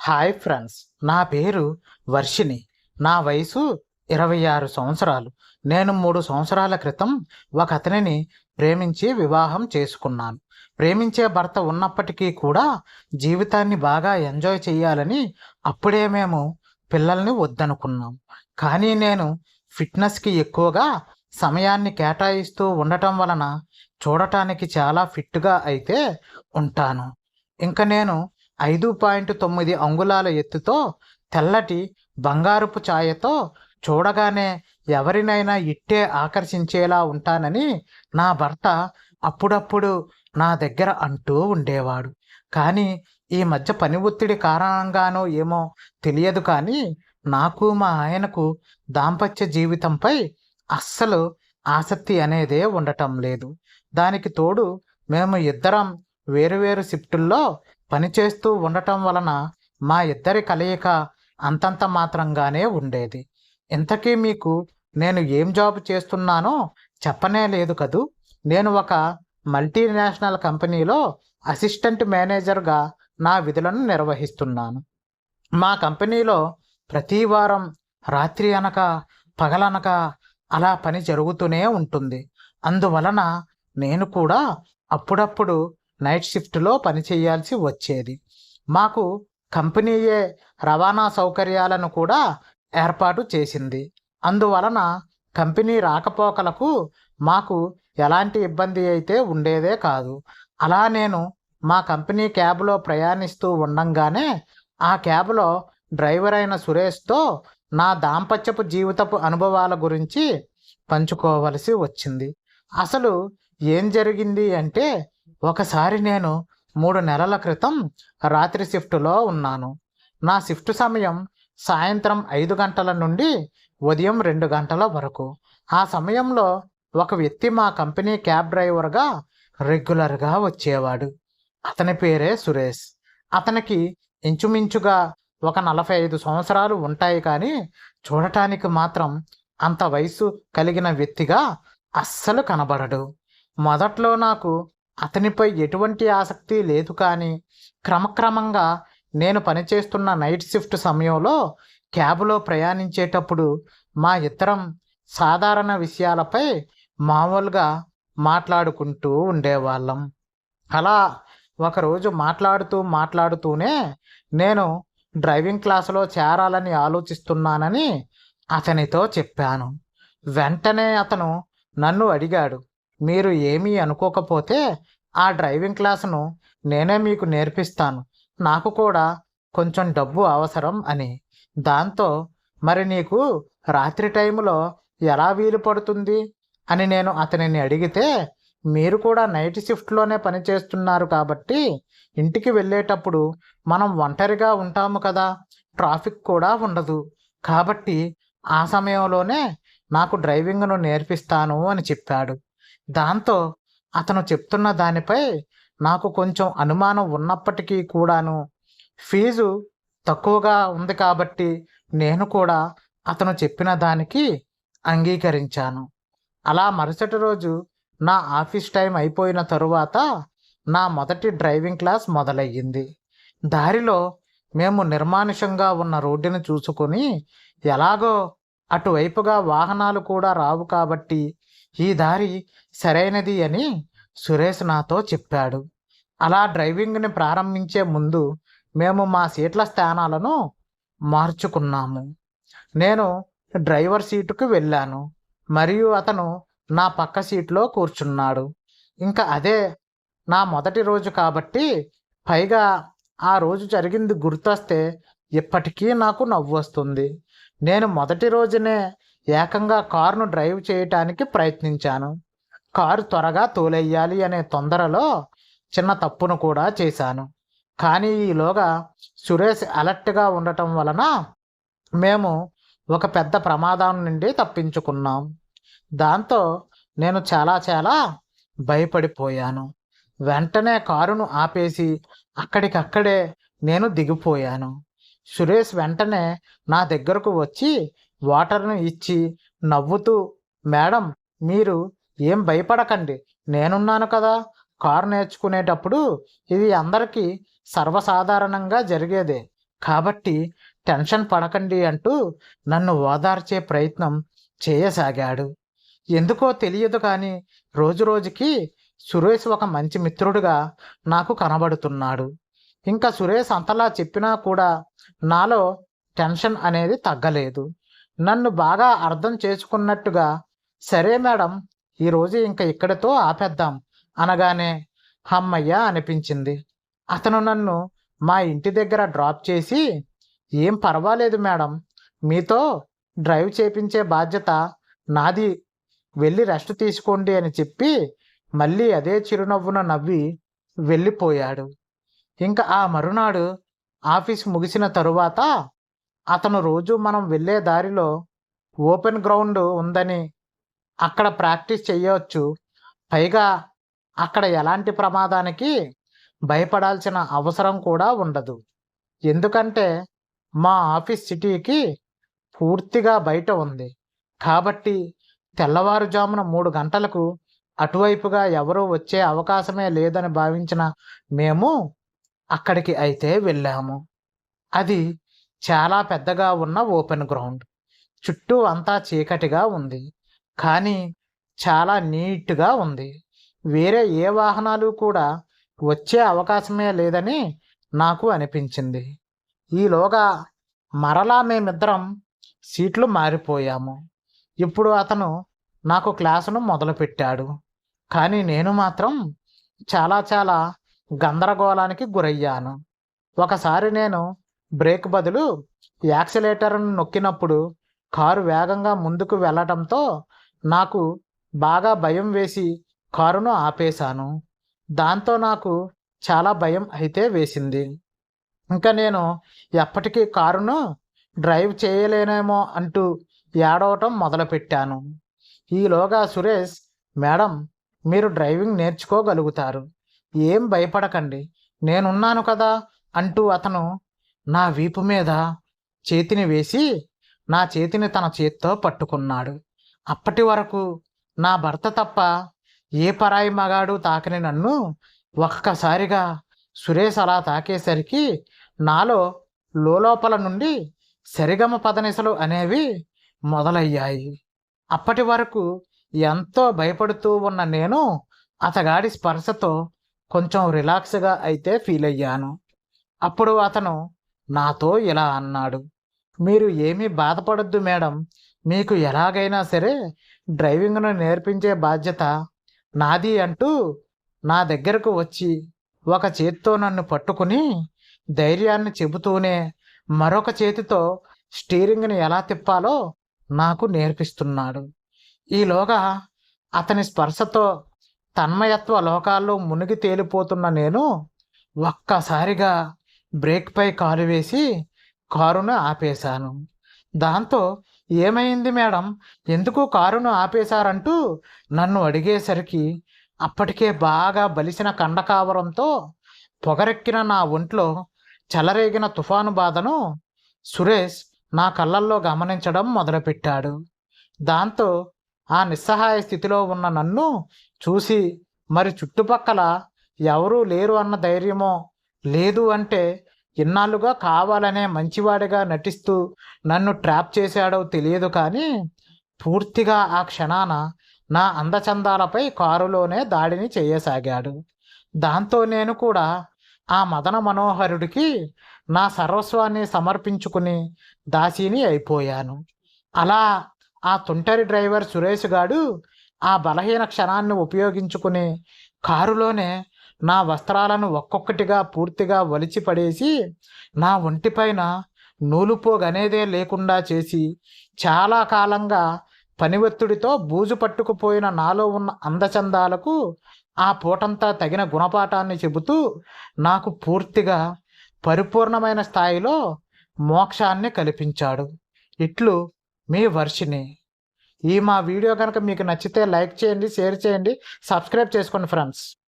Hi friends, నా పేరు వర్షిని. నా వయసు 26 సంవత్సరాలు. నేను 3 సంవత్సరాల క్రితం ఒక అతనిని ప్రేమించి వివాహం చేసుకున్నాను. ప్రేమించే భర్త ఉన్నప్పటికీ కూడా జీవితాన్ని బాగా ఎంజాయ్ చేయాలని అప్పుడే మేము పిల్లల్ని వద్దనుకున్నాం. కానీ నేను ఫిట్నెస్కి ఎక్కువగా సమయాన్ని కేటాయిస్తూ ఉండటం వలన చూడటానికి చాలా ఫిట్గా అయితే ఉంటాను. ఇంక నేను 5.9 అంగుళాల ఎత్తుతో తెల్లటి బంగారపు ఛాయతో చూడగానే ఎవరినైనా ఇట్టే ఆకర్షించేలా ఉంటానని నా భర్త అప్పుడప్పుడు నా దగ్గర అంటూ ఉండేవాడు. కానీ ఈ మధ్య పని ఒత్తిడి కారణంగానో ఏమో తెలియదు కానీ నాకు మా ఆయనకు దాంపత్య జీవితంపై అస్సలు ఆసక్తి అనేదే ఉండటం లేదు. దానికి తోడు మేము ఇద్దరం వేరువేరు షిఫ్టుల్లో పనిచేస్తూ ఉండటం వలన మా ఇద్దరి కలయిక అంతంత మాత్రంగానే ఉండేది. ఇంతకీ మీకు నేను ఏం జాబ్ చేస్తున్నానో చెప్పనే లేదు కదూ. నేను ఒక మల్టీనేషనల్ కంపెనీలో అసిస్టెంట్ మేనేజర్గా నా విధులను నిర్వహిస్తున్నాను. మా కంపెనీలో ప్రతి వారం రాత్రి అనక పగలనక అలా పని జరుగుతూనే ఉంటుంది. అందువలన నేను కూడా అప్పుడప్పుడు నైట్ షిఫ్ట్లో పనిచేయాల్సి వచ్చేది. మాకు కంపెనీయే రవాణా సౌకర్యాలను కూడా ఏర్పాటు చేసింది. అందువలన కంపెనీ రాకపోకలకు మాకు ఎలాంటి ఇబ్బంది అయితే ఉండేదే కాదు. అలా నేను మా కంపెనీ క్యాబ్లో ప్రయాణిస్తూ ఉండంగానే ఆ క్యాబ్లో డ్రైవర్ అయిన సురేష్తో నా దాంపత్యపు జీవితపు అనుభవాల గురించి పంచుకోవలసి వచ్చింది. అసలు ఏం జరిగింది అంటే, ఒకసారి నేను 3 నెలల క్రితం రాత్రి షిఫ్టులో ఉన్నాను. నా షిఫ్ట్ సమయం సాయంత్రం 5 గంటల నుండి ఉదయం 2 గంటల వరకు. ఆ సమయంలో ఒక వ్యక్తి మా కంపెనీ క్యాబ్ డ్రైవర్గా రెగ్యులర్గా వచ్చేవాడు. అతని పేరే సురేష్. అతనికి ఇంచుమించుగా ఒక 45 సంవత్సరాలు ఉంటాయి, కానీ చూడటానికి మాత్రం అంత వయసు కలిగిన వ్యక్తిగా అస్సలు కనబడడు. మొదట్లో నాకు అతనిపై ఎటువంటి ఆసక్తి లేదు, కానీ క్రమక్రమంగా నేను పనిచేస్తున్న నైట్ షిఫ్ట్ సమయంలో క్యాబ్లో ప్రయాణించేటప్పుడు మా ఇద్దరం సాధారణ విషయాలపై మామూలుగా మాట్లాడుకుంటూ ఉండేవాళ్ళం. అలా ఒకరోజు మాట్లాడుతూనే నేను డ్రైవింగ్ క్లాసులో చేరాలని ఆలోచిస్తున్నానని అతనితో చెప్పాను. వెంటనే అతను నన్ను అడిగాడు, మీరు ఏమీ అనుకోకపోతే ఆ డ్రైవింగ్ క్లాసును నేనే మీకు నేర్పిస్తాను, నాకు కూడా కొంచెం డబ్బు అవసరం అని. దాంతో మరి నీకు రాత్రి టైంలో ఎలా వీలు పడుతుంది అని నేను అతనిని అడిగితే, మీరు కూడా నైట్ షిఫ్ట్లోనే పనిచేస్తున్నారు కాబట్టి ఇంటికి వెళ్ళేటప్పుడు మనం ఒంటరిగా ఉంటాము కదా, ట్రాఫిక్ కూడా ఉండదు, కాబట్టి ఆ సమయంలోనే నాకు డ్రైవింగ్ను నేర్పిస్తాను అని చెప్పాడు. దాంతో అతను చెప్తున్న దానిపై నాకు కొంచెం అనుమానం ఉన్నప్పటికీ కూడాను ఫీజు తక్కువగా ఉంది కాబట్టి నేను కూడా అతను చెప్పిన దానికి అంగీకరించాను. అలా మరుసటి రోజు నా ఆఫీస్ టైం అయిపోయిన తరువాత నా మొదటి డ్రైవింగ్ క్లాస్ మొదలయ్యింది. దారిలో మేము నిర్మానుషంగా ఉన్న రోడ్డుని చూసుకొని, ఎలాగో అటువైపుగా వాహనాలు కూడా రావు కాబట్టి ఈ దారి సరైనది అని సురేష్ నాతో చెప్పాడు. అలా డ్రైవింగ్ని ప్రారంభించే ముందు మేము మా సీట్ల స్థానాలను మార్చుకున్నాము. నేను డ్రైవర్ సీటుకు వెళ్ళాను మరియు అతను నా పక్క సీట్లో కూర్చున్నాడు. ఇంకా అదే నా మొదటి రోజు కాబట్టి, పైగా ఆ రోజు జరిగింది గుర్తొస్తే ఇప్పటికీ నాకు నవ్వు వస్తుంది. నేను మొదటి రోజునే ఏకంగా కారును డ్రైవ్ చేయటానికి ప్రయత్నించాను. కారు త్వరగా తోలెయ్యాలి అనే తొందరలో చిన్న తప్పును కూడా చేశాను. కానీ ఈలోగా సురేష్ అలర్ట్గా ఉండటం వలన మేము ఒక పెద్ద ప్రమాదం నుండి తప్పించుకున్నాం. దాంతో నేను చాలా భయపడిపోయాను. వెంటనే కారును ఆపేసి అక్కడికక్కడే నేను దిగిపోయాను. సురేష్ వెంటనే నా దగ్గరకు వచ్చి వాటర్ను ఇచ్చి నవ్వుతూ, మేడం, మీరు ఏం భయపడకండి, నేనున్నాను కదా, కారు నేర్చుకునేటప్పుడు ఇది అందరికీ సర్వసాధారణంగా జరిగేదే, కాబట్టి టెన్షన్ పడకండి అంటూ నన్ను ఓదార్చే ప్రయత్నం చేయసాగాడు. ఎందుకో తెలియదు కానీ రోజురోజుకి సురేష్ ఒక మంచి మిత్రుడిగా నాకు కనబడుతున్నాడు. ఇంకా సురేష్ అంతలా చెప్పినా కూడా నాలో టెన్షన్ అనేది తగ్గలేదు. నన్ను బాగా అర్థం చేసుకున్నట్టుగా సరే మేడం, ఈరోజు ఇంకా ఇక్కడితో ఆపేద్దాం అనగానే హమ్మయ్య అనిపించింది. అతను నన్ను మా ఇంటి దగ్గర డ్రాప్ చేసి ఏం పర్వాలేదు మేడం, మీతో డ్రైవ్ చేపించే బాధ్యత నాది, వెళ్ళి రెస్ట్ తీసుకోండి అని చెప్పి మళ్ళీ అదే చిరునవ్వున నవ్వి వెళ్ళిపోయాడు. ఇంకా ఆ మరునాడు ఆఫీస్ ముగిసిన తరువాత అతను రోజు మనం వెళ్ళే దారిలో ఓపెన్ గ్రౌండ్ ఉందని అక్కడ ప్రాక్టీస్ చేయవచ్చు, పైగా అక్కడ ఎలాంటి ప్రమాదానికి భయపడాల్సిన అవసరం కూడా ఉండదు, ఎందుకంటే మా ఆఫీస్ సిటీకి పూర్తిగా బయట ఉంది కాబట్టి తెల్లవారుజామున 3 గంటలకు అటువైపుగా ఎవరూ వచ్చే అవకాశమే లేదని భావించిన మేము అక్కడికి అయితే వెళ్ళాము. అది చాలా పెద్దగా ఉన్న ఓపెన్ గ్రౌండ్. చుట్టూ అంతా చీకటిగా ఉంది, కానీ చాలా నీట్గా ఉంది. వేరే ఏ వాహనాలు కూడా వచ్చే అవకాశమే లేదని నాకు అనిపించింది. ఈలోగా మరలా మేమిద్దరం సీట్లు మారిపోయాము. ఇప్పుడు అతను నాకు క్లాసును మొదలుపెట్టాడు, కానీ నేను మాత్రం చాలా గందరగోళానికి గురయ్యాను. ఒకసారి నేను బ్రేక్ బదులు యాక్సిలేటర్ను నొక్కినప్పుడు కారు వేగంగా ముందుకు వెళ్ళటంతో నాకు బాగా భయం వేసి కారును ఆపేశాను. దాంతో నాకు చాలా భయం అయితే వేసింది. ఇంకా నేను ఎప్పటికీ కారును డ్రైవ్ చేయలేనేమో అంటూ ఏడవటం మొదలుపెట్టాను. ఈలోగా సురేష్, మేడం, మీరు డ్రైవింగ్ నేర్చుకోగలుగుతారు, ఏం భయపడకండి, నేనున్నాను కదా అంటూ అతను నా వీపు మీద చేతిని వేసి నా చేతిని తన చేత్తో పట్టుకున్నాడు. అప్పటి వరకు నా భర్త తప్ప ఏ పరాయి మగాడు తాకని నన్ను ఒక్కసారిగా సురేష్ అలా తాకేసరికి నాలో లోపల నుండి సరిగమ పదనిసలు అనేవి మొదలయ్యాయి. అప్పటి వరకు ఎంతో భయపడుతూ ఉన్న నేను అతగాడి స్పర్శతో కొంచెం రిలాక్స్గా అయితే ఫీల్ అయ్యాను. అప్పుడు అతను నాతో ఇలా అన్నాడు, మీరు ఏమీ బాధపడొద్దు మేడం, మీకు ఎలాగైనా సరే డ్రైవింగ్ను నేర్పించే బాధ్యత నాది అంటూ నా దగ్గరకు వచ్చి ఒక చేత్తో నన్ను పట్టుకుని ధైర్యాన్ని చెబుతూనే మరొక చేతితో స్టీరింగ్ని ఎలా తిప్పాలో నాకు నేర్పిస్తున్నాడు. ఈలోగా అతని స్పర్శతో తన్మయత్వ లోకాల్లో మునిగి తేలిపోతున్న నేను ఒక్కసారిగా బ్రేక్పై కాలు వేసి కారును ఆపేశాను. దాంతో ఏమైంది మేడం, ఎందుకు కారును ఆపేశారంటూ నన్ను అడిగేసరికి అప్పటికే బాగా బలిసిన కండకావరంతో పొగరెక్కిన నా ఒంట్లో చెలరేగిన తుఫాను బాధను సురేష్ నా కళ్ళల్లో గమనించడం మొదలుపెట్టాడు. దాంతో ఆ నిస్సహాయ స్థితిలో ఉన్న నన్ను చూసి మరి చుట్టుపక్కల ఎవరూ లేరు అన్న ధైర్యమో, లేదు అంటే ఇన్నాళ్ళుగా కావాలనే మంచివాడిగా నటిస్తూ నన్ను ట్రాప్ చేశాడో తెలియదు కానీ పూర్తిగా ఆ క్షణాన నా అందచందాలపై కారులోనే దాడిని చేయసాగాడు. దాంతో నేను కూడా ఆ మదన మనోహరుడికి నా సర్వస్వాన్ని సమర్పించుకుని దాసీని అయిపోయాను. అలా ఆ తుంటరి డ్రైవర్ సురేష్ గాడు ఆ బలహీన క్షణాన్ని ఉపయోగించుకుని కారులోనే నా వస్త్రాలను ఒక్కొక్కటిగా పూర్తిగా ఒలిచి పడేసి నా ఒంటిపైన నూలుపోగనేదే లేకుండా చేసి చాలా కాలంగా పని ఒత్తిడితో బూజు పట్టుకుపోయిన నాలో ఉన్న అందచందాలకు ఆ పూటంతా తగిన గుణపాఠాన్ని చెబుతూ నాకు పూర్తిగా పరిపూర్ణమైన స్థాయిలో మోక్షాన్ని కల్పించాడు. ఇట్లు మీ వర్షిని. ఈ మా వీడియో కనుక మీకు నచ్చితే లైక్ చేయండి, షేర్ చేయండి, సబ్స్క్రైబ్ చేసుకోండి ఫ్రెండ్స్.